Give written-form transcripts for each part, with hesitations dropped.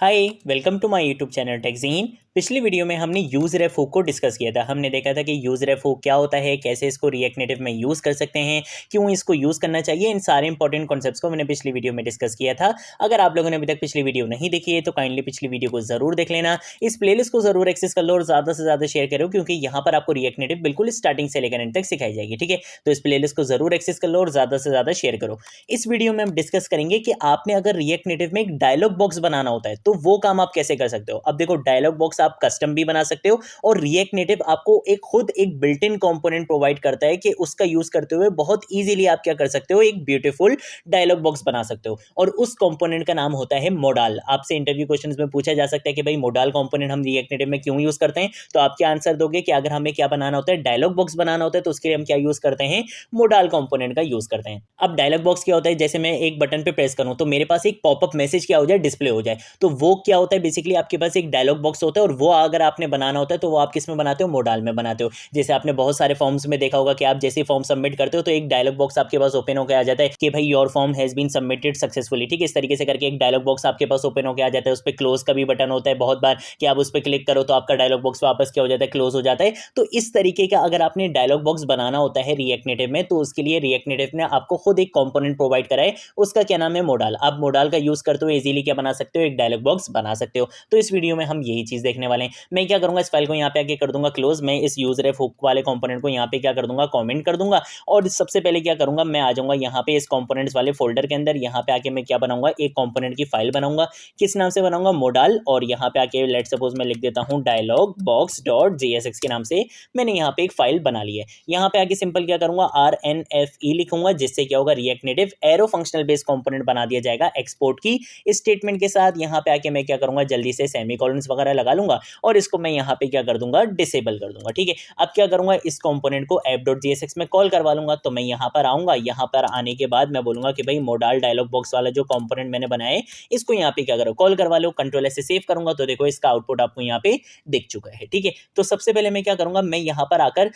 Hi welcome to my YouTube channel टेक्जीन। पिछली video में हमने यूज रेफ हुक को डिस्कस किया था। हमने देखा था कि यूज रेफ हुक क्या होता है, कैसे इसको रिएक्ट नेटिव में यूज़ कर सकते हैं, क्यों इसको यूज़ करना चाहिए। इन सारे इंपॉर्टेंट कॉन्सेप्ट्स को मैंने पिछली वीडियो में डिस्कस किया था। अगर आप लोगों ने अभी तक पिछली वीडियो नहीं देखी है तो काइंडली पिछली वीडियो को जरूर देख लेना। इस प्लेलिस्ट को जरूर एक्सेस कर लो और ज़्यादा से ज़्यादा शेयर करो, क्योंकि यहाँ पर आपको रिएक्ट नेटिव बिल्कुल स्टार्टिंग से लेकर एंड तक सिखाई जाएगी। ठीक है, तो इस प्लेलिस्ट को जरूर एक्सेस कर लो और ज़्यादा से ज़्यादा शेयर करो। इस वीडियो में हम डिस्कस करेंगे कि आपने अगर रिएक्ट नेटिव में एक डायलॉग बॉक्स बनाना होता है तो वो काम आप कैसे कर सकते हो। अब देखो, डायलॉग बॉक्स आप कस्टम भी बना सकते हो और रिएक्ट नेटिव आपको खुद एक बिल्ट इन कंपोनेंट प्रोवाइड करता है कि उसका यूज करते हुए बहुत इजीली आप क्या कर सकते हो, एक ब्यूटीफुल डायलॉग बॉक्स बना सकते हो। और उस कंपोनेंट का नाम होता है मोडाल। आपसे इंटरव्यू क्वेश्चंस में पूछा जा सकता है कि भाई मोडाल कंपोनेंट हम रिएक्ट नेटिव में क्यों यूज करते हैं, तो आप क्या आंसर दोगे कि अगर हमें क्या बनाना होता है, डायलॉग बॉक्स बनाना होता है, तो उसके लिए हम क्या यूज करते हैं, मोडाल कंपोनेंट का यूज करते हैं। अब डायलॉग बॉक्स क्या होता है, जैसे मैं एक बटन पे प्रेस करूं तो मेरे पास एक पॉपअप मैसेज क्या हो जाए, डिस्प्ले हो जाए। तो वो क्या होता है, बेसिकली आपके पास एक डायलॉग बॉक्स होता है और वो अगर आपने बनाना होता है तो वो आप किस में बनाते हो, मोडाल में बनाते हो। जैसे आपने बहुत सारे फॉर्म्स में देखा होगा कि आप जैसे फॉर्म सबमिट करते हो तो एक डायलॉग बॉक्स आपके पास ओपन होकर आ जाता है कि भाई your form has been submitted successfully. ठीक है, इस तरीके से करके एक डायलॉग बॉक्स आपके पास ओपन होकर आ जाता है। उस पर क्लोज का भी बटन होता है बहुत बार कि आप उस पर क्लिक करो तो आपका डायलॉग बॉक्स वापस क्या हो जाता है, क्लोज हो जाता है। तो इस तरीके का अगर आपने डायलॉग बॉक्स बनाना होता है रिएक्ट नेटिव में, तो उसके लिए रिएक्ट नेटिव ने आपको खुद एक कंपोनेंट प्रोवाइड करा है, उसका क्या नाम है, मोडाल। आप मोडाल का यूज करते हुए इजीली क्या बना सकते हो, एक डायलॉग बॉक्स बना सकते हो। तो इस वीडियो में हम यही चीज देखने वाले हैं। मैं क्या करूंगा, इस फाइल को यहाँ पे आके कर दूंगा क्लोज। मैं इस यूज रेफ हुक वाले कंपोनेंट को यहाँ पे क्या कर दूंगा, कमेंट कर दूंगा। और सबसे पहले क्या करूंगा, मैं आ जाऊंगा यहाँ पे इस कंपोनेंट्स वाले फोल्डर के अंदर। यहाँ पे आके मैं क्या बनाऊंगा, एक कंपोनेंट की फाइल बनाऊंगा। किस नाम से बनाऊंगा, मोडाल। और यहाँ पे आके लेट सपोज मैं लिख देता हूँ डायलॉग बॉक्स डॉट JSX के नाम से मैंने यहाँ पे एक फाइल बना ली है। यहाँ पे आके सिंपल क्या करूंगा, RNFE लिखूंगा, जिससे क्या होगा, react native arrow functional based component बना दिया जाएगा एक्सपोर्ट की स्टेटमेंट के साथ। यहाँ पे आके मैं क्या करूंगा, जल्दी से सेमीकोलंस वगैरह लगा लूंगा और इसको मैं यहाँ पे क्या कर दूंगा, डिसेबल कर दूंगा। ठीक है, अब क्या करूंगा, इस कंपोनेंट को app.jsx में कॉल करवा लूंगा। तो मैं यहाँ पर आऊंगा, यहाँ पर आने के बाद मैं बोलूंगा कि भाई मोडाल डायलॉग बॉक्स वाला जो कंपोनेंट मैंने बनाया है इसको यहाँ पे क्या करो, कॉल करवा लो। कंट्रोल से सेव करूंगा तो देखो इसका आउटपुट आपको यहाँ पे दिख चुका है। ठीक है, तो सबसे पहले मैं क्या करूंगा, मैं यहाँ पर आकर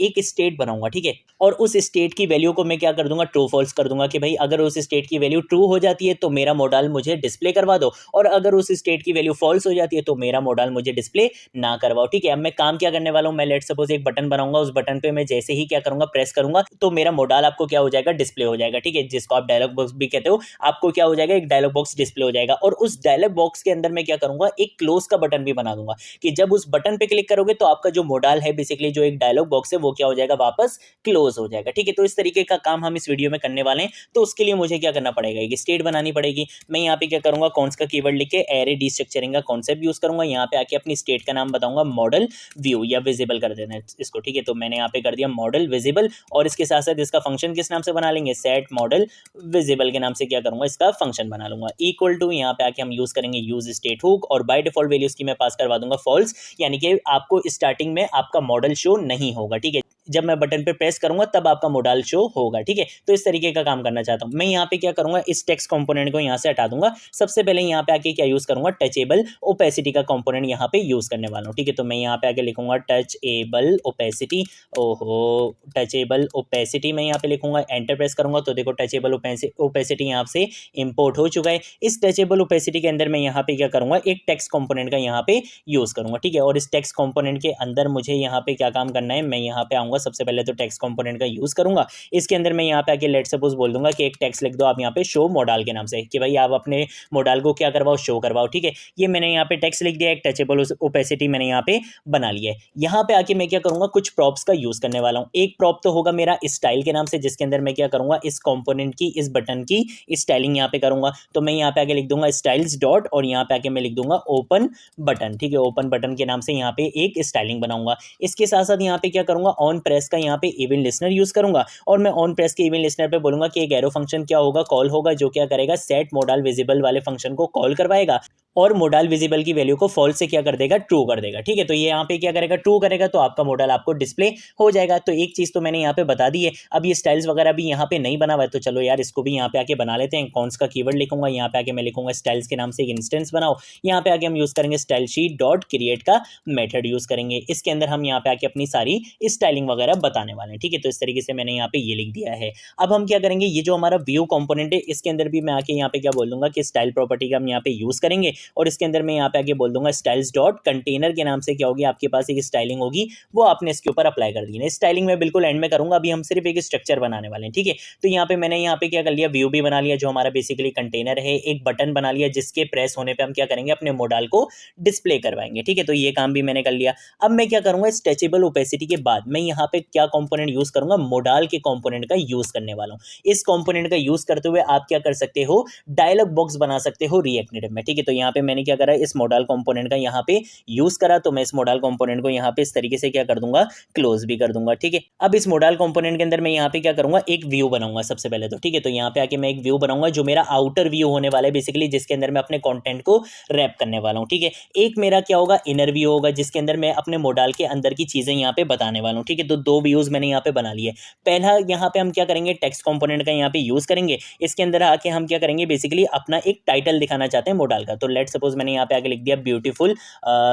एक स्टेट बनाऊंगा। ठीक है, और उस स्टेट की वैल्यू को मैं क्या कर दूंगा, ट्रू फॉल्स कर दूंगा कि भाई अगर उस स्टेट की वैल्यू ट्रू हो जाती है तो मेरा मोडाल मुझे डिस्प्ले करवा दो, और अगर उस स्टेट की वैल्यू फॉल्स हो जाती है तो मेरा मोडाल मुझे डिस्प्ले ना करवाओ। ठीक है, अब मैं काम क्या करने वाला हूं, मैं लेट सपोज एक बटन बनाऊंगा। उस बटन पे मैं जैसे ही क्या करूंगा, प्रेस करूंगा तो मेरा मोडाल आपको क्या हो जाएगा, डिस्प्ले हो जाएगा। ठीक है, जिसको आप डायलॉग बॉक्स भी कहते हो, आपको क्या हो जाएगा, एक डायलॉग बॉक्स डिस्प्ले हो जाएगा। और उस डायलॉग बॉक्स के अंदर मैं क्या करूंगा, एक क्लोज का बटन भी बना दूंगा कि जब उस बटन पे क्लिक करोगे तो आपका जो मोडाल है, बेसिकली जो एक डायलॉग बॉक्स है, वो क्या हो जाएगा, वापस क्लोज हो जाएगा। ठीक है, तो इस तरीके का काम हम इस वीडियो में करने वाले हैं। तो उसके लिए मुझे क्या करना पड़ेगा, एक स्टेट बनानी पड़ेगी। मैं यहाँ पे क्या करूंगा, कॉन्स का कीवर्ड लिख के एरे डीस्ट्रक्चरिंग का कॉन्सेप्ट यूज करूंगा। यहाँ पे आके अपनी स्टेट का नाम बताऊंगा मॉडल व्यू, या विजिबल कर देना है इसको। ठीक है, तो मैंने यहाँ पे कर दिया मॉडल विजिबल, और इसके साथ साथ इसका फंक्शन किस नाम से बना लेंगे, सेट मॉडल विजिबल के नाम से क्या करूंगा, इसका फंक्शन बना लूंगा। इक्वल टू यहाँ पे आके हम यूज करेंगे यूज स्टेट हुक, और बाय डिफॉल्ट वैल्यूज की मैं पास करवा दूंगा फॉल्स, यानी कि आपको स्टार्टिंग में आपका मॉडल शो नहीं होगा। ठीक है, जब मैं बटन पे प्रेस करूंगा तब आपका मोडाल शो होगा। ठीक है, तो इस तरीके का काम करना चाहता हूं मैं। यहाँ पे क्या करूंगा, इस टेक्स्ट कंपोनेंट को यहाँ से हटा दूंगा। सबसे पहले यहाँ पे आके क्या यूज करूंगा, टचेबल ओपेसिटी का कंपोनेंट यहाँ पे यूज करने वाला हूँ। ठीक है, तो मैं यहाँ पे आके लिखूंगा टचेबल ओपेसिटी। ओहो, टचेबल ओपेसिटी मैं यहाँ पे लिखूंगा, एंटर प्रेस करूंगा तो देखो टचेबल ओपेसिटी यहाँ से इंपोर्ट हो चुका है। इस टचेबल ओपेसिटी के अंदर मैं यहाँ पे क्या करूंगा, एक टेक्स्ट कंपोनेंट का यहाँ पे यूज करूंगा। ठीक है, और इस टेक्स्ट कंपोनेंट के अंदर मुझे यहाँ पे क्या काम करना है, मैं यहाँ पे आऊंगा, सबसे पहले तो टेक्स्ट कंपोनेंट का यूज करूंगा। इसके अंदर मैं यहाँ पे आके लेट सपोज बोल दूंगा कि एक टेक्स्ट लिख दो आप यहाँ पे शो मोडाल के नाम से, कि भाई आप अपने मोडाल को क्या करवाओ, शो करवाओ। ठीक है, ये मैंने यहाँ पे टेक्स्ट लिख दिया, एक टचेबल ओपेसिटी मैंने यहाँ पे बना लिया है। यहाँ पे आके मैं क्या करूंगा, कुछ प्रॉप्स का यूज करने वाला हूँ। एक प्रॉप तो होगा मेरा स्टाइल के नाम से, जिसके अंदर मैं क्या करूंगा, इस कंपोनेंट की, इस बटन की स्टाइलिंग यहाँ पे करूंगा। तो मैं यहाँ पे आके लिख दूंगा स्टाइल्स डॉट, और यहाँ पे आके मैं लिख दूंगा ओपन बटन। ठीक है, ओपन बटन के नाम से यहाँ पे एक स्टाइलिंग बनाऊंगा। इसके साथ साथ यहाँ पे क्या करूंगा, ऑन प्रेस का यहाँ पे इवेंट लिस्नर यूज करूंगा, और मैं ऑन प्रेस के इवेंट लिस्नर पे बोलूंगा कि एक एरो फंक्शन क्या होगा, कॉल होगा, जो क्या करेगा, सेट मोडाल विजिबल वाले फंक्शन को कॉल करवाएगा और मोडाल विजिबल की वैल्यू को फॉल्स से क्या कर देगा, ट्रू कर देगा। ठीक है, तो ये यहाँ पे क्या करेगा, ट्रू करेगा, तो आपका मोडाल आपको डिस्प्ले हो जाएगा। तो एक चीज तो मैंने यहाँ पे बता दी है। अब ये स्टाइल्स वगैरह भी यहाँ पे नहीं बना हुआ है, तो चलो यार इसको भी यहाँ पे आके बना लेते हैं। कॉन्स का कीवर्ड लिखूंगा, यहाँ पे आके मैं लिखूंगा स्टाइल्स के नाम से एक इंस्टेंस बनाओ। यहाँ पे आके हम यूज करेंगे स्टाइल शीट डॉट क्रिएट का मेथड यूज करेंगे। इसके अंदर हम यहाँ पे आके अपनी सारी स्टाइलिंग वगैरह बताने वाले हैं। ठीक है, तो इस तरीके से मैंने यहाँ पे ये लिख दिया है। अब हम क्या करेंगे, ये जो हमारा व्यू कंपोनेंट है, इसके अंदर भी मैं आके यहाँ पे क्या बोल दूंगा कि स्टाइल प्रॉपर्टी का हम यहाँ पे यूज करेंगे, और इसके अंदर मैं यहाँ पे आके बोल दूंगा स्टाइल्स डॉट कंटेनर के नाम से क्या होगी, आपके पास एक स्टाइलिंग होगी, वो आपने इसके ऊपर अप्लाई कर दी है। स्टाइलिंग मैं बिल्कुल एंड में करूंगा, अभी हम सिर्फ एक स्ट्रक्चर बनाने वाले हैं, ठीक है। तो यहाँ पे मैंने यहाँ पे क्या कर लिया, व्यू भी बना लिया जो हमारा बेसिकली कंटेनर है, एक बटन बना लिया जिसके प्रेस होने पे हम क्या करेंगे, अपने मॉडल को डिस्प्ले करवाएंगे, ठीक है। तो ये काम भी मैंने कर लिया। अब मैं क्या करूंगा, स्ट्रेचेबल ओपेसिटी के बाद मैं यहाँ पे क्या कंपोनेंट यूज करूंगा, मॉडल के कंपोनेंट का यूज करने वाला हूँ। इस कंपोनेंट का यूज करते हुए आप क्या कर सकते हो, डायलॉग बॉक्स बना सकते हो रिएक्ट नेटिव में, ठीक है। तो यहाँ पे मैंने क्या करा, इस मॉडल कंपोनेंट का यहाँ पे यूज करा, तो मैं इस मॉडल कंपोनेंट को यहाँ पे इस तरीके से क्या कर दूंगा, क्लोज भी कर दूंगा, ठीक है। अब इस मॉडल कंपोनेंट के अंदर मैं यहाँ पे क्या करूंगा, एक व्यू बनाऊंगा सबसे पहले तो, ठीक है। तो यहाँ पे आके मैं एक व्यू बनाऊंगा जो मेरा आउटर व्यू होने वाला है बेसिकली, जिसके अंदर मैं अपने कंटेंट को रैप करने वाला हूँ, ठीक है। एक मेरा क्या होगा, इनर व्यू होगा जिसके अंदर मैं अपने मॉडल के अंदर की चीजें यहाँ पे बताने वाला हूँ, ठीक है। तो दो व्यूज मैंने यहाँ पे बना लिए। पहला यहाँ पे हम क्या करेंगे, टेक्स्ट कंपोनेंट का यहाँ पे यूज करेंगे। इसके अंदर आके हम क्या करेंगे, बेसिकली अपना एक टाइटल दिखाना चाहते हैं मॉडल का। तो लेट सपोज मैंने यहाँ पे आके लिख दिया ब्यूटीफुल,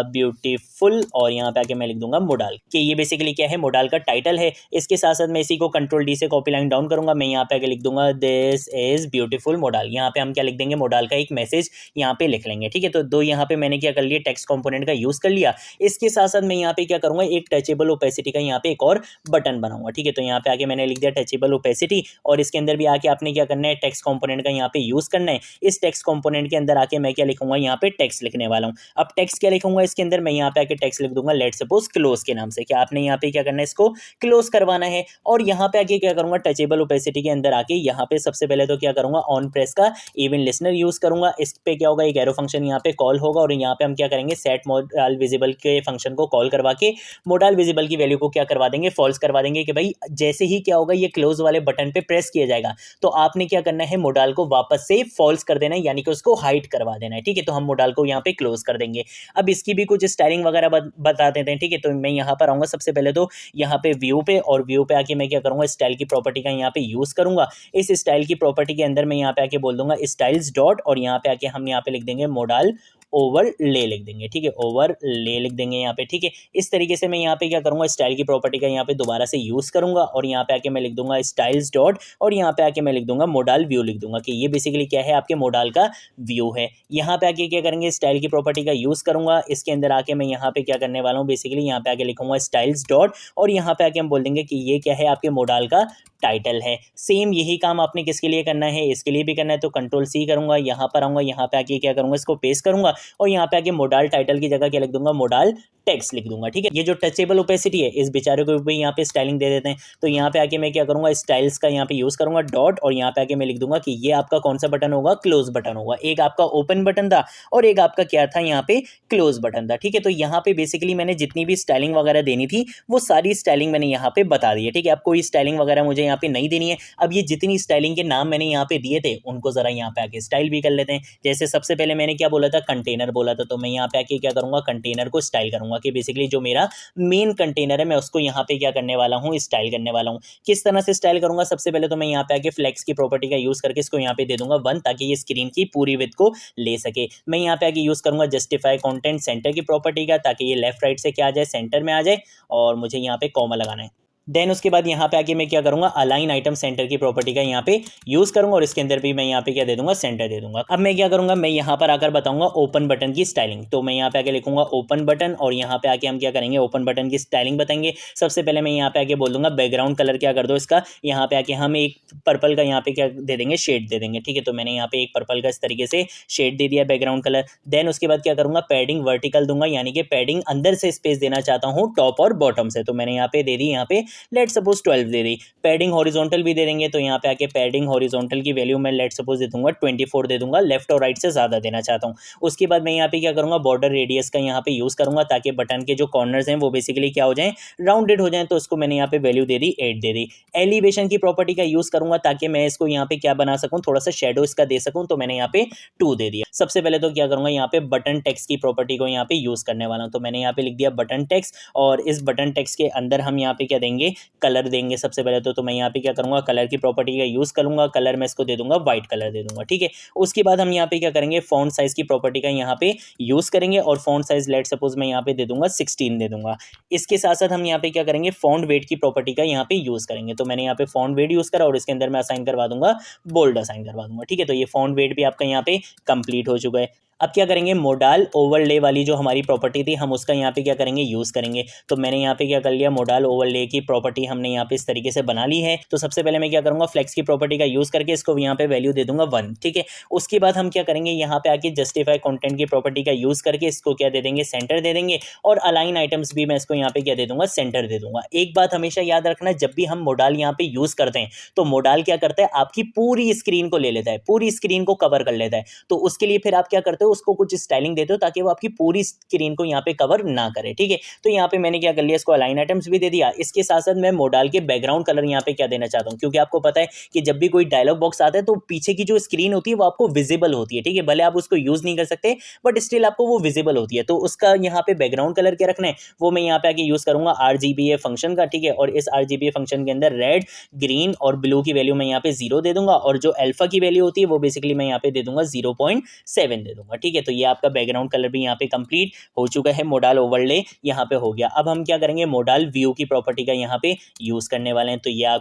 ब्यूटीफुल, और यहाँ पे आके मैं लिख दूंगा मॉडल, कि ये बेसिकली क्या है, मॉडल का टाइटल है। इसके साथ साथ मैं इसी को कंट्रोल डी से कॉपी लाइन डाउन करूंगा, मैं यहाँ पे आके लिख दूंगा दिस इज ब्यूटीफुल मॉडल। यहाँ पे हम क्या लिख देंगे, मॉडल का एक मैसेज यहाँ पे लिख लेंगे, ठीक है। तो दो यहाँ पे मैंने क्या कर लिया, टेक्स्ट कंपोनेंट का यूज कर लिया। इसके साथ साथ मैं यहाँ पे क्या करूंगा, एक टचेबल ओपेसिटी का यहाँ पे एक और बटन बनाऊंगा, ठीक है। तो यहाँ पे आके मैंने लिख दिया टचेबल ओपेसिटी, और इसके अंदर भी आके आपने क्या करना है, टेक्स्ट कंपोनेंट का यहाँ पे यूज करना है। इस टेक्स्ट कंपोनेंट के अंदर आके मैं क्या लिखूंगा, यहाँ पे टेक्स्ट लिखने वाला हूँ। अब टेक्स्ट क्या लिखूंगा इसके अंदर, मैं यहाँ पे आके टेक्स्ट लिख दूंगा लेट सपोज क्लोज के नाम से, कि आपने यहाँ पे क्या करना है, इसको क्लोज करवाना है। और यहाँ पे आके क्या करूंगा, टचेबल ओपेसिटी के अंदर आके यहाँ पे सबसे पहले तो क्या करूंगा, ऑन प्रेस का इवन लिसनर यूज करूंगा। इस पे क्या होगा, एक एरो फंक्शन यहाँ पे कॉल होगा, और यहाँ पे हम क्या करेंगे, सेट मॉडल विजिबल के फंक्शन को कॉल करवा के मॉडल विजिबल की वैल्यू को क्या करवा देंगे, फॉल्स करवा देंगे, कि भाई जैसे ही क्या होगा, ये क्लोज वाले बटन पे प्रेस किया जाएगा तो आपने क्या करना है, मॉडल को वापस से फॉल्स कर देना है, यानी कि उसको हाइड करवा देना है, ठीक है। तो हम मॉडल को यहाँ पे क्लोज कर देंगे। अब इसकी भी कुछ स्टाइलिंग वगैरह बता देते हैं, ठीक है। तो मैं यहाँ पर आऊंगा सबसे पहले तो यहाँ पे व्यू पे, और व्यू पे आके मैं क्या करूंगा, स्टाइल की प्रॉपर्टी का यहाँ पे यूज करूंगा। इस स्टाइल की प्रॉपर्टी के अंदर मैं यहाँ पे आके बोल दूंगा स्टाइल्स डॉट, और यहाँ पे आके हम यहाँ पे लिख देंगे मॉडल ओवरले लिख देंगे, ठीक है, ओवरले लिख देंगे यहाँ पे, ठीक है। इस तरीके से मैं यहाँ पे क्या करूंगा, स्टाइल की प्रॉपर्टी का यहाँ पे दोबारा से यूज करूंगा, और यहाँ पे आके मैं लिख दूंगा स्टाइल्स डॉट, और यहाँ पे आके मैं लिख दूंगा मॉडल व्यू लिख दूंगा, कि ये बेसिकली क्या है, आपके मॉडल का व्यू है। यहाँ पे आके क्या करेंगे, स्टाइल की प्रॉपर्टी का यूज करूंगा। इसके अंदर आके मैं यहाँ पे क्या करने वाला हूँ, बेसिकली यहाँ पे आके लिखूंगा स्टाइल्स डॉट, और यहाँ पे आके हम बोल देंगे कि ये क्या है, आपके मॉडल का टाइटल है। सेम यही काम आपने किसके लिए करना है, इसके लिए भी करना है। तो कंट्रोल सी करूंगा, यहाँ पर आऊंगा, यहाँ पे आके क्या करूंगा, इसको पेस्ट करूंगा, और यहाँ पे आके मॉडल टाइटल की जगह क्या लिख दूंगा, मॉडल टेक्स्ट लिख दूंगा, ठीक है। ये जो टचेबल ओपेसिटी है, इस बेचारे को भी यहाँ पे स्टाइलिंग दे देते हैं। तो यहाँ पे आके मैं क्या करूंगा, स्टाइल्स का यहाँ पे यूज करूंगा डॉट, और यहाँ पे आके मैं लिख दूंगा कि ये आपका कौन सा बटन होगा, क्लोज बटन होगा। एक आपका ओपन बटन था और एक आपका क्या था, यहाँ पे क्लोज बटन था, ठीक है। तो यहाँ पे बेसिकली मैंने जितनी भी स्टाइलिंग वगैरह देनी थी वो सारी स्टाइलिंग मैंने यहाँ पे बता दी है, ठीक है। अब कोई स्टाइलिंग वगैरह मुझे यहाँ पे नहीं देनी है। अब ये जितनी स्टाइलिंग के नाम मैंने यहाँ पे दिए थे उनको जरा यहाँ पे आके स्टाइल भी कर लेते हैं। जैसे सबसे पहले मैंने क्या बोला था, कंटेनर बोला था, तो मैं यहाँ पे आके क्या करूंगा, कंटेनर को स्टाइल करूंगा, कि बेसिकली जो मेरा मेन कंटेनर है मैं उसको यहाँ पे क्या करने वाला हूँ, स्टाइल करने वाला हूँ। किस तरह से स्टाइल करूंगा, सबसे पहले तो मैं यहाँ पे आके फ्लेक्स की प्रॉपर्टी का यूज करके इसको यहाँ पे दे दूंगा 1, ताकि ये स्क्रीन की पूरी विड्थ को ले सके। मैं यहाँ पे आके यूज करूंगा जस्टिफाई कंटेंट सेंटर की प्रॉपर्टी का, ताकि ये लेफ्ट राइट से क्या आ जाए, सेंटर में आ जाए, और मुझे यहाँ पे कॉमा लगाना है। देन उसके बाद यहाँ पे आके मैं क्या करूंगा, अलाइन आइटम सेंटर की प्रॉपर्टी का यहाँ पे यूज करूंगा, और इसके अंदर भी मैं यहाँ पे क्या दे दूंगा, सेंटर दे दूंगा। अब मैं क्या करूंगा, मैं यहाँ पर आकर बताऊंगा ओपन बटन की स्टाइलिंग। तो मैं यहाँ पे आके लिखूंगा ओपन बटन, और यहाँ पे आके हम क्या करेंगे, ओपन बटन की स्टाइलिंग बताएंगे। सबसे पहले मैं यहाँ पे आके बोल दूंगा बैकग्राउंड कलर क्या कर दो इसका, यहाँ पे आके हम एक पर्पल का यहाँ पे क्या दे देंगे, शेड दे देंगे, ठीक है। तो मैंने यहाँ पे एक पर्पल का इस तरीके से शेड दे दिया बैकग्राउंड कलर। देन उसके बाद क्या करूंगा, पैडिंग वर्टिकल दूंगा, यानी कि पैडिंग अंदर से स्पेस देना चाहता हूँ टॉप और बॉटम से। तो मैंने यहाँ पे दे दी, यहाँ पे लेट सपोज 12 दे दी। पैडिंग हॉरिजॉन्टल भी दे देंगे, तो यहाँ पे आके पैडिंग हॉरिजॉन्टल की वैल्यू मैं लेट सपोज दे दूंगा 24 दे दूंगा, लेफ्ट और राइट से ज्यादा देना चाहता हूँ। उसके बाद मैं यहाँ पे क्या करूंगा, बॉर्डर रेडियस का यहाँ पे यूज करूंगा, ताकि बटन के जो कॉर्नर्स हैं वो बेसिकली क्या हो जाए, राउंडेड हो जाए। तो उसको मैंने यहाँ पे वैल्यू दे दी 8 दे दी। एलिवेशन की प्रॉपर्टी का यूज करूंगा, ताकि मैं इसको यहाँ पे क्या बना सकूं, थोड़ा सा शेडो इसका दे सकूं। तो मैंने यहाँ पे 2 दे दिया। सबसे पहले तो क्या करूंगा, यहाँ पे बटन टेक्स्ट की प्रॉपर्टी को यहाँ पे यूज करने वाला हूँ। तो मैंने यहाँ पे लिख दिया बटन टेक्स्ट, और इस बटन टेक्स्ट के अंदर हम यहाँ पे क्या देंगे, कलर देंगे सबसे पहले तो मैं यहाँ पे क्या करूंगा, कलर की प्रॉपर्टी का यूज करूंगा। कलर में इसको दे दूंगा व्हाइट कलर दे दूंगा, ठीक है। उसके बाद हम यहाँ पे क्या करेंगे, फॉन्ट साइज की प्रॉपर्टी का यहाँ पे यूज करेंगे, और फॉन्ट साइज लेट सपोज मैं यहाँ पे दे दूंगा 16 दे दूंगा। इसके साथ साथ हम यहाँ पे क्या करेंगे, फॉन्ट वेट की प्रॉपर्टी का यहाँ पे यूज करेंगे। तो मैंने यहाँ पे फॉन्ट वेट यूज करा, और इसके अंदर मैं असाइन करवा दूंगा बोल्ड असाइन करवा दूंगा, ठीक है। तो ये फॉन्ट वेट भी आपका यहाँ पे कंप्लीट हो चुका है। अब क्या करेंगे, मोडाल ओवरले वाली जो हमारी प्रॉपर्टी थी हम उसका यहाँ पे क्या करेंगे, यूज़ करेंगे। तो मैंने यहाँ पे क्या कर लिया, मोडाल ओवरले की प्रॉपर्टी हमने यहाँ पे इस तरीके से बना ली है। तो सबसे पहले मैं क्या करूँगा, फ्लेक्स की प्रॉपर्टी का यूज़ करके इसको यहाँ पे वैल्यू दे दूंगा 1, ठीक है। उसके बाद हम क्या करेंगे, यहाँ पे आके जस्टिफाई कंटेंट की प्रॉपर्टी का यूज़ करके इसको क्या दे देंगे, सेंटर दे देंगे। और अलाइन आइटम्स भी मैं इसको यहाँ पे क्या दे दूंगा, सेंटर दे दूंगा। एक बात हमेशा याद रखना, जब भी हम मोडाल यहाँ पे यूज़ करते हैं तो मोडाल क्या करता है, आपकी पूरी स्क्रीन को ले लेता है, पूरी स्क्रीन को कवर कर लेता है। तो उसके लिए फिर आप क्या करते हो, उसको कुछ स्टाइलिंग देते हो ताकि वो आपकी पूरी स्क्रीन को यहाँ पे कवर ना करे, ठीक है। तो यहाँ पे मैंने क्या कर लिया, इसको अलाइन आइटम्स भी दे दिया। इसके साथ साथ मैं मोडाल के बैकग्राउंड कलर यहाँ पे क्या देना चाहता हूँ, क्योंकि आपको पता है कि जब भी कोई डायलॉग बॉक्स आता है तो पीछे की जो स्क्रीन होती है वो आपको विजिबल होती है, ठीक है। भले आप उसको यूज नहीं कर सकते बट स्टिल आपको वो विजिबल होती है। तो उसका यहाँ पे बैकग्राउंड कलर क्या रखना है, वो मैं यहाँ पे आके यूज करूंगा RGBA फंक्शन का, ठीक है। और इस RGBA फंक्शन के अंदर रेड, ग्रीन और ब्लू की वैल्यू मैं यहाँ पे 0 दे दूंगा, और जो अल्फा की वैल्यू होती है वो बेसिकली मैं यहाँ पे दे दूंगा 0.7 दे दूंगा, ठीक है। तो ये आपका बैकग्राउंड कलर भी यहाँ पे कंप्लीट हो चुका है, मोडाल ओवरले यहाँ पे हो गया। अब हम क्या करेंगे, मोडाल व्यू की प्रॉपर्टी का यहाँ पे यूज करने वाले हैं। तो ये आ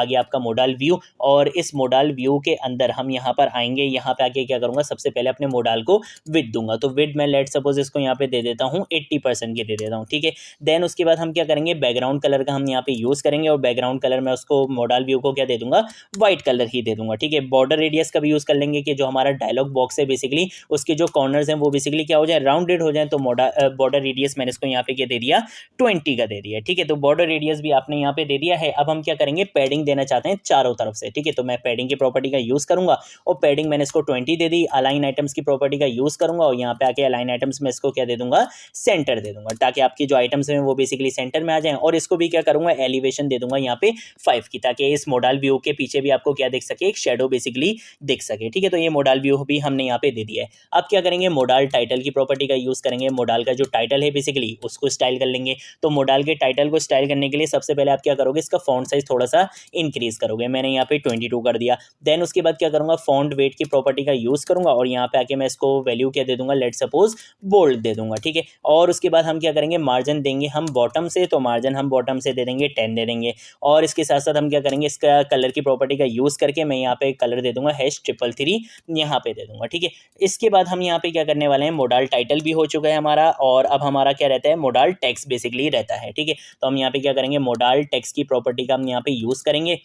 गया आपका मोडाल व्यू, और इस मोडाल व्यू के अंदर हम यहाँ पर आएंगे। यहाँ पे आके क्या करूंगा, सबसे पहले अपने मोडाल को विड्थ दूंगा। तो विड्थ मैं लेट सपोज इसको यहाँ पे दे देता हूँ 80% की दे देता हूँ, ठीक है। देन उसके बाद हम क्या करेंगे, बैकग्राउंड कलर का हम यहाँ पे यूज करेंगे, और बैकग्राउंड कलर मैं उसको मोडाल व्यू को क्या दे दूंगा, व्हाइट कलर ही दे दूंगा, ठीक है। बॉर्डर रेडियस का भी यूज कर लेंगे कि जो हमारा डायलॉग बॉक्स है बेसिकली उसके जो कॉर्नर्स हैं वो बेसिकली क्या हो जाए, राउंडेड हो जाए। तो बॉर्डर रेडियस मैंने इसको यहाँ पे क्या दे दिया, 20 का दे दिया, ठीक है। तो बॉर्डर रेडियस भी आपने यहाँ पे दे दिया है। अब हम क्या करेंगे, पैडिंग देना चाहते हैं चारों तरफ से, ठीक है। तो मैं पैडिंग की प्रॉपर्टी का यूज करूंगा, और पैडिंग मैंने इसको 20 दे दी। अलाइन आइटम्स की प्रॉपर्टी का यूज करूंगा, और यहाँ पे आके अलाइन आइटम्स में इसको क्या दे दूंगा, सेंटर दे दूंगा, ताकि आपकी जो आइटम्स हैं वो बेसिकली सेंटर में आ जाएं। और इसको भी क्या करूंगा, एलिवेशन दे दूंगा यहाँ पे 5 की, ताकि इस मोडाल व्यू के पीछे भी आपको क्या दिख सके, एक शेडो बेसिकली दिख सके, ठीक है। तो ये मोडाल व्यू भी हमने यहाँ पे दे दिया है। अब क्या करेंगे, मोडाल टाइटल की प्रॉपर्टी का यूज करेंगे। मोडाल का जो टाइटल है बेसिकली उसको स्टाइल कर लेंगे। तो मोडाल के टाइटल को स्टाइल करने के लिए सबसे पहले आप क्या करोगे, इसका फॉन्ट साइज थोड़ा सा इंक्रीज करोगे। मैंने यहाँ पे 22 कर दिया। देन उसके बाद क्या करूंगा, फॉन्ट वेट की प्रॉपर्टी का यूज करूंगा, और यहाँ पे आके मैं इसको वैल्यू क्या दे दूंगा, लेट सपोज बोल्ड दे दूंगा, ठीक है। और उसके बाद हम क्या करेंगे, मार्जिन देंगे हम बॉटम से। तो मार्जिन हम बॉटम से दे देंगे 10 दे देंगे। और इसके साथ साथ हम क्या करेंगे, इसका कलर की प्रॉपर्टी का यूज करके मैं यहाँ पे कलर दे दूंगा #333 यहाँ पे दे दूंगा, ठीक है। इसके बाद हम यहाँ पे क्या करने वाले हैं, मोडाल टाइटल भी हो चुका है हमारा, और अब हमारा क्या रहता है, मोडाल टेक्स्ट बेसिकली रहता है, ठीक है। तो हम यहाँ पे क्या करेंगे, मोडाल टेक्स्ट की प्रॉपर्टी का हम यहाँ पे यूज करेंगे,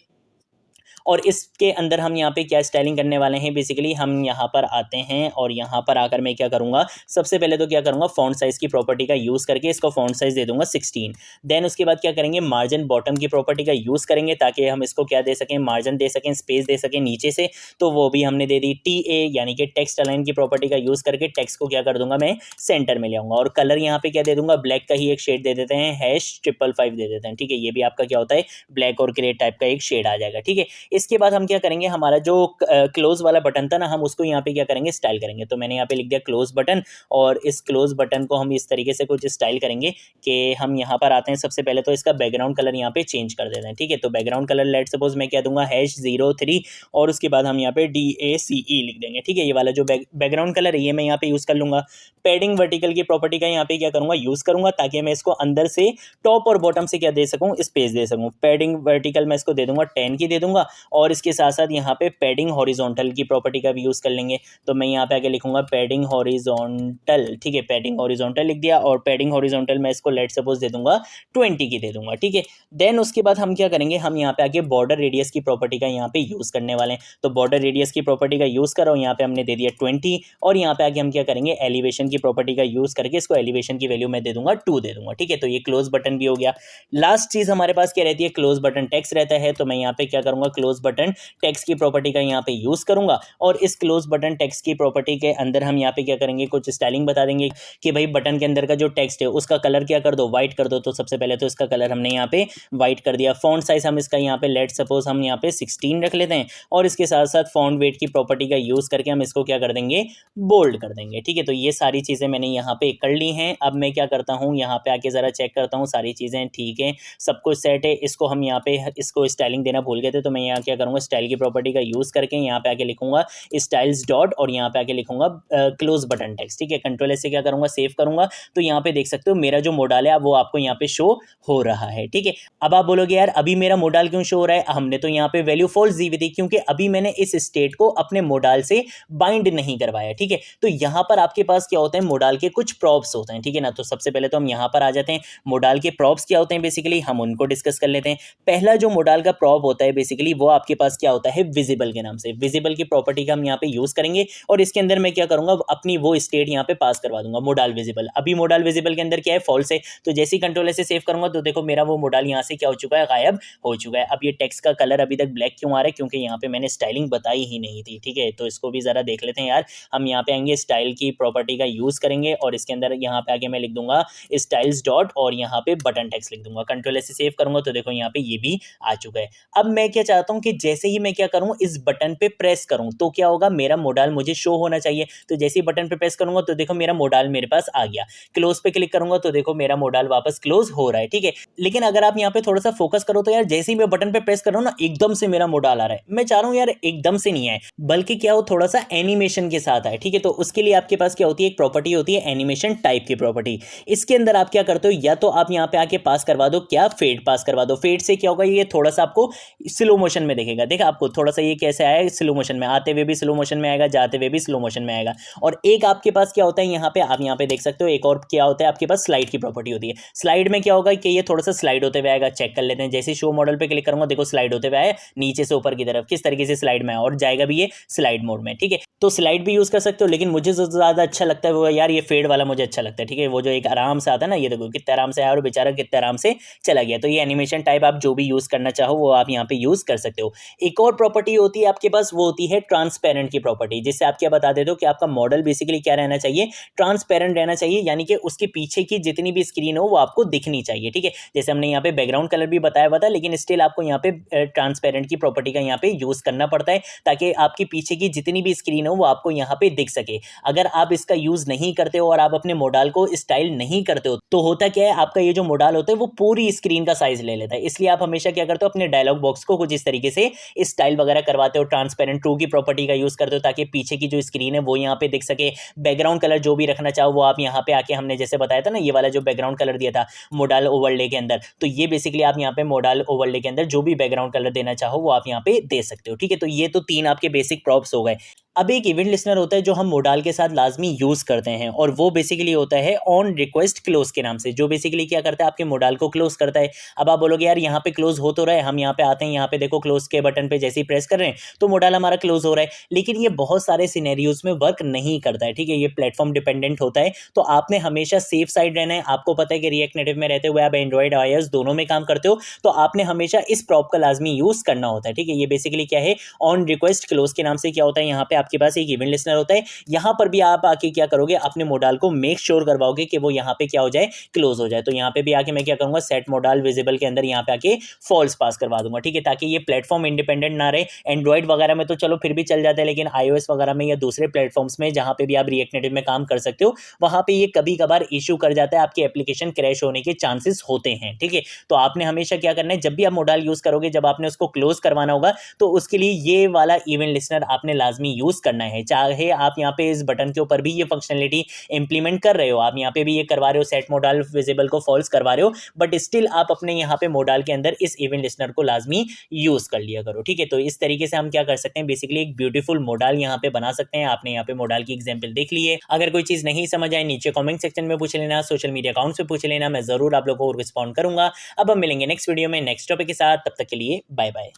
और इसके अंदर हम यहाँ पे क्या स्टाइलिंग करने वाले हैं, बेसिकली हम यहाँ पर आते हैं, और यहाँ पर आकर मैं क्या करूँगा, सबसे पहले तो क्या करूँगा, फॉन्ट साइज़ की प्रॉपर्टी का यूज़ करके इसको फॉन्ट साइज़ दे दूंगा 16। देन उसके बाद क्या करेंगे, मार्जिन बॉटम की प्रॉपर्टी का यूज़ करेंगे, ताकि हम इसको क्या दे सकें, मार्जिन दे सकें, स्पेस दे सकें नीचे से। तो वो भी हमने दे दी। TA यानी कि टेक्स्ट अलाइन की प्रॉपर्टी का यूज़ करके टेक्स्ट को क्या कर दूंगा, मैं सेंटर में ले आऊँगा। और कलर यहाँ पे क्या दे दूंगा, ब्लैक का ही एक शेड दे देते हैं, #555 दे देते हैं, ठीक है। ये भी आपका क्या होता है, ब्लैक और ग्रे टाइप का एक शेड आ जाएगा, ठीक है। इसके बाद हम क्या करेंगे, हमारा जो क्लोज वाला बटन था ना, हम उसको यहाँ पे क्या करेंगे, स्टाइल करेंगे। तो मैंने यहाँ पे लिख दिया क्लोज बटन, और इस क्लोज बटन को हम इस तरीके से कुछ स्टाइल करेंगे कि हम यहाँ पर आते हैं। सबसे पहले तो इसका बैकग्राउंड कलर यहाँ पे चेंज कर देते हैं, ठीक है। तो बैकग्राउंड कलर लेट सपोज मैं क्या दूंगा, #03, और उसके बाद हम यहाँ पे DACE लिख देंगे, ठीक है। ये वाला जो बैकग्राउंड कलर है ये मैं यहाँ पे यूज़ कर लूँगा। पैडिंग वर्टिकल की प्रॉपर्टी का यहाँ पे क्या करूँगा, यूज़ करूँगा, ताकि मैं इसको अंदर से टॉप और बॉटम से क्या दे सकूँ, स्पेस दे सकूँ। पैडिंग वर्टिकल मैं इसको दे दूंगा 10 की दे दूंगा, और इसके साथ साथ यहाँ पे पैडिंग हॉरिजॉन्टल की प्रॉपर्टी का भी यूज़ कर लेंगे। तो मैं यहाँ पे आके लिखूंगा पैडिंग हॉरिजॉन्टल, ठीक है। पैडिंग हॉरिजॉन्टल लिख दिया, और पैडिंग हॉरिजॉन्टल मैं इसको लेट सपोज दे दूंगा 20 की दे दूंगा, ठीक है। देन उसके बाद हम क्या करेंगे, हम यहाँ पे आके बॉर्डर रेडियस की प्रॉपर्टी का यहाँ पे यूज़ करने वाले हैं। तो बॉर्डर रेडियस की प्रॉपर्टी का यूज़ करो, यहाँ पे हमने दे दिया 20, और यहाँ पे आके हम क्या करेंगे, एलिवेशन की प्रॉपर्टी का यूज़ करके इसको एलिवेशन की वैल्यू मैं दे दूंगा 2 दे दूंगा, ठीक है। तो ये क्लोज बटन भी हो गया। लास्ट चीज़ हमारे पास क्या रहती है, क्लोज बटन टेक्स्ट रहता है। तो मैं यहाँ पे क्या करूँगा, क्लोज बटन टेक्स्ट की प्रॉपर्टी का यहाँ पे यूज़ करूंगा, और इस क्लोज बटन टेक्स्ट की प्रॉपर्टी के अंदर हम यहाँ पे क्या करेंगे, कुछ स्टाइलिंग बता देंगे कि भाई बटन के अंदर का जो टेक्स्ट है उसका कलर क्या कर दो, व्हाइट कर दो। तो सबसे पहले तो इसका कलर हमने यहाँ पे व्हाइट कर दिया। फॉन्ट साइज हम इसका यहाँ पे लेट सपोज हम यहाँ पे 16 रख लेते हैं, और इसके साथ साथ फॉन्ट वेट की प्रॉपर्टी का यूज़ करके हम इसको क्या कर देंगे, बोल्ड कर देंगे, ठीक है। तो ये सारी चीज़ें मैंने यहाँ पे कर ली हैं। अब मैं क्या करता हूँ, यहाँ पे आके ज़रा चेक करता हूँ सारी चीज़ें ठीक है, सब कुछ सेट है। इसको हम यहाँ पे इसको स्टाइलिंग देना भूल गए थे, तो मैं यहाँ क्या करूँगा, स्टाइल की प्रॉपर्टी का यूज़ करके यहाँ पे आके लिखूंगा स्टाइल्स डॉट और यहाँ पे आके लिखूंगा क्लोज बटन टेक्स्ट। ठीक है, कंट्रोल एस से क्या करूँगा, सेव करूँगा। तो यहाँ पे देख सकते हो मेरा जो मोडाल है वो आपको यहाँ पे शो हो रहा है। ठीक है, अब आप बोलोगे यार अभी मेरा मोडाल क्यों शो हो रहा है, हमने तो यहाँ पे वैल्यू फॉल्स दी हुई थी क्योंकि अभी मैंने इस स्टेट को अपने मोडाल से बाइंड नहीं करवाया। ठीक है, तो यहाँ पर आपके पास क्या होता है, मोडाल के कुछ प्रॉप्स होते हैं। ठीक है ना, तो सबसे पहले तो हम यहाँ पर आ जाते हैं, मोडाल के प्रॉप्स क्या होते हैं बेसिकली हम उनको डिस्कस कर लेते हैं। पहला जो मोडाल का प्रॉप होता है बेसिकली वो आपके पास क्या होता है, विजिबल के नाम से। विजिबल की प्रॉपर्टी का हम यहाँ पे यूज करेंगे और इसके अंदर मैं क्या करूंगा, अपनी वो स्टेट यहाँ पे पास करवा दूंगा, मोडाल विजिबल। अभी मोडाल विजिबल के अंदर क्या है, फॉल्स है। तो जैसे ही कंट्रोल से सेव करूंगा तो देखो मेरा वो मोडाल यहाँ से क्या हो चुका है, गायब हो चुका है। अब ये टेक्स्ट का कलर अभी तक ब्लैक क्यों आ रहा है, क्योंकि यहाँ पे मैंने स्टाइलिंग बताई ही नहीं थी। ठीक है, तो इसको भी जरा देख लेते हैं यार। हम यहाँ पे आएंगे, स्टाइल की प्रॉपर्टी का यूज करेंगे और इसके अंदर यहाँ पे आगे मैं लिख दूंगा स्टाइल्स डॉट और यहाँ पे बटन टेक्स्ट लिख दूंगा। कंट्रोल से सेव करूंगा तो देखो यहाँ पे ये भी आ चुका है। अब मैं क्या चाहता हूँ कि जैसे ही मैं क्या करूँ, इस बटन पे प्रेस करूँ तो क्या होगा, मेरा मोडाल मुझे शो होना चाहिए। तो जैसे ही बटन पे प्रेस करूंगा तो देखो मेरा मोडाल मेरे पास आ गया। क्लोज पे क्लिक करूंगा तो देखो मेरा मोडाल वापस क्लोज हो रहा है। ठीक है, लेकिन अगर आप यहाँ पे थोड़ा सा फोकस करो तो यार जैसे ही मैं बटन पे प्रेस कर रहा हूँ ना, एकदम से मेरा मोडाल आ रहा है। मैं चाह रहा हूँ यार एकदम से नहीं आए, बल्कि क्या हो, थोड़ा सा एनिमेशन के साथ आए। ठीक है, तो उसके लिए आपके पास क्या होती है, एक प्रॉपर्टी होती है एनिमेशन टाइप की प्रॉपर्टी। इसके अंदर आप क्या करते हो, या तो आप यहाँ पे आके पास करवा दो, क्या फेड पास करवा दो। फेड से क्या होगा, ये थोड़ा सा आपको स्लो मोशन में दिखेगा। देखा आपको थोड़ा सा ये कैसे आया, स्लो मोशन में, आते हुए भी स्लो मोशन में आएगा, जाते हुए भी स्लो मोशन में आएगा। और एक आपके पास क्या होता है, यहाँ पे आप यहाँ पे देख सकते हो, एक और क्या होता है आपके पास, स्लाइड की प्रॉपर्टी होती है। स्लाइड में क्या होगा कि ये थोड़ा सा स्लाइड होते हुए आएगा। चेक कर लेते हैं, जैसे शो मॉडल पे क्लिक करूंगा देखो स्लाइड होते हुए आए नीचे से ऊपर की तरफ, किस तरीके से स्लाइड में आया और जाएगा भी ये स्लाइड मोड में। ठीक है, तो स्लाइड भी यूज कर सकते हो, लेकिन मुझे जो ज्यादा अच्छा लगता है वो यार ये फेड वाला मुझे अच्छा लगता है। ठीक है, वो जो एक आराम से आता है ना, ये देखो कितने आराम से आया और बेचारा कितने आराम से चला गया। तो ये एनिमेशन टाइप आप जो भी यूज करना चाहो वो आप यहाँ पे यूज कर सकते हो। एक और प्रॉपर्टी होती है आपके पास, वो होती है ट्रांसपेरेंट की प्रॉपर्टी, जिससे आप क्या बता देते हो कि आपका मॉडल बेसिकली क्या रहना चाहिए, ट्रांसपेरेंट रहना चाहिए, यानी कि उसके पीछे की जितनी भी स्क्रीन हो वो आपको दिखनी चाहिए। ठीक है, जैसे हमने यहाँ पे बैकग्राउंड कलर भी बताया हुआ था, लेकिन स्टिल आपको यहाँ पे ट्रांसपेरेंट की प्रॉपर्टी का यहाँ पे यूज करना पड़ता है, ताकि आपके पीछे की जितनी भी स्क्रीन हो वो आपको यहाँ पे दिख सके। अगर आप इसका यूज नहीं करते हो और आप अपने मोडाल को स्टाइल नहीं करते हो तो होता क्या है, आपका ये जो मोडाल होता है वो पूरी स्क्रीन का साइज ले लेता है। इसलिए आप हमेशा क्या करते हो, अपने डायलॉग बॉक्स को कुछ इस तरीके से स्टाइल वगैरह करवाते हो, ट्रांसपेरेंट ट्रू की प्रॉपर्टी का यूज करते हो, ताकि पीछे की जो स्क्रीन है वो यहाँ पे दिख सके। बैकग्राउंड कलर जो भी रखना चाहो वो आप यहाँ पे आके, हमने जैसे बताया था ना, ये वाला जो बैकग्राउंड कलर दिया था मोडाल ओवरले के अंदर, तो ये बेसिकली आप यहाँ पे मोडाल ओवरले के अंदर जो भी बैकग्राउंड कलर देना चाहो वो आप यहाँ पे दे सकते हो। ठीक है, तो ये तो तीन आपके बेसिक प्रॉप्स हो गए। अब एक इवेंट लिस्नर होता है जो हम मोडाल के साथ लाजमी यूज करते हैं, और वो बेसिकली होता है ऑन रिक्वेस्ट क्लोज के नाम से, जो बेसिकली क्या करता है, आपके मोडाल को क्लोज करता है। अब आप बोलोगे यार यहाँ पे क्लोज हो तो रहा है, हम यहाँ पे आते हैं, यहाँ पे देखो क्लोज के बटन पे जैसे ही प्रेस कर रहे हैं तो मोडाल हमारा क्लोज हो रहा है, लेकिन ये बहुत सारे सिनेरियोज में वर्क नहीं करता है। ठीक है, ये प्लेटफॉर्म डिपेंडेंट होता है, तो आपने हमेशा सेफ साइड रहना है। आपको पता है कि रिएक्ट नेटिव में रहते हुए आप एंड्रॉइड iOS दोनों में काम करते हो, तो आपने हमेशा इस प्रॉप का लाजमी यूज करना होता है। ठीक है, ये बेसिकली क्या है, ऑन रिक्वेस्ट क्लोज के नाम से क्या होता है, यहाँ पे आपके पास एक इवेंट लिस्नर होता है। यहाँ पर भी आप आके क्या करोगे, अपने मोडाल को मेक श्योर करवाओगे कि वो यहाँ पे क्या हो जाए, क्लोज हो जाए। तो यहाँ पे भी आके मैं क्या करूंगा, सेट मोडाल विजिबल के अंदर यहाँ पे आके फॉल्स पास करवा दूंगा। ठीक है, ताकि ये प्लेटफॉर्म इंडिपेंडेंट ना रहे। एंड्रॉइड वगैरह में तो चलो फिर भी चल जाता है, लेकिन iOS वगैरह में या दूसरे प्लेटफॉर्म्स में जहाँ पे भी आप रिएक्ट नेटिव में काम कर सकते हो, वहाँ पे ये कभी कभार इशू कर जाता है, आपकी एप्लीकेशन क्रैश होने के चांसेस होते हैं। ठीक है, तो आपने हमेशा क्या करना है, जब भी आप मोडाल यूज करोगे, जब आपने उसको क्लोज करवाना होगा, तो उसके लिए ये वाला इवेंट लिस्नर आपने लाजमी यूज करना है। चाहे आप यहाँ पे इस बटन के ऊपर भी ये फंक्शनलिटी इंप्लीमेंट कर रहे हो, आप यहाँ पे भी ये करवा रहे हो, सेट मोडाल विजिबल को फॉल्स करवा रहे हो, बट स्टिल आप अपने यहाँ पे मोडाल के अंदर इस इवेंट लिस्नर को लाजमी यूज कर लिया करो। ठीक है, तो इस तरीके से हम क्या कर सकते हैं, बेसिकली एक ब्यूटीफुल मोडाल यहाँ पे बना सकते हैं। आपने यहाँ पे मोडाल की एग्जाम्पल देख ली है। अगर कोई चीज नहीं समझ आए नीचे कॉमेंट सेक्शन में पूछ लेना, सोशल मीडिया अकाउंट से पूछ लेना, मैं जरूर आप लोगों को रिस्पॉन्ड करूंगा। अब हम मिलेंगे नेक्स्ट वीडियो में नेक्स्ट टॉपिक के साथ, तब तक के लिए बाय बाय।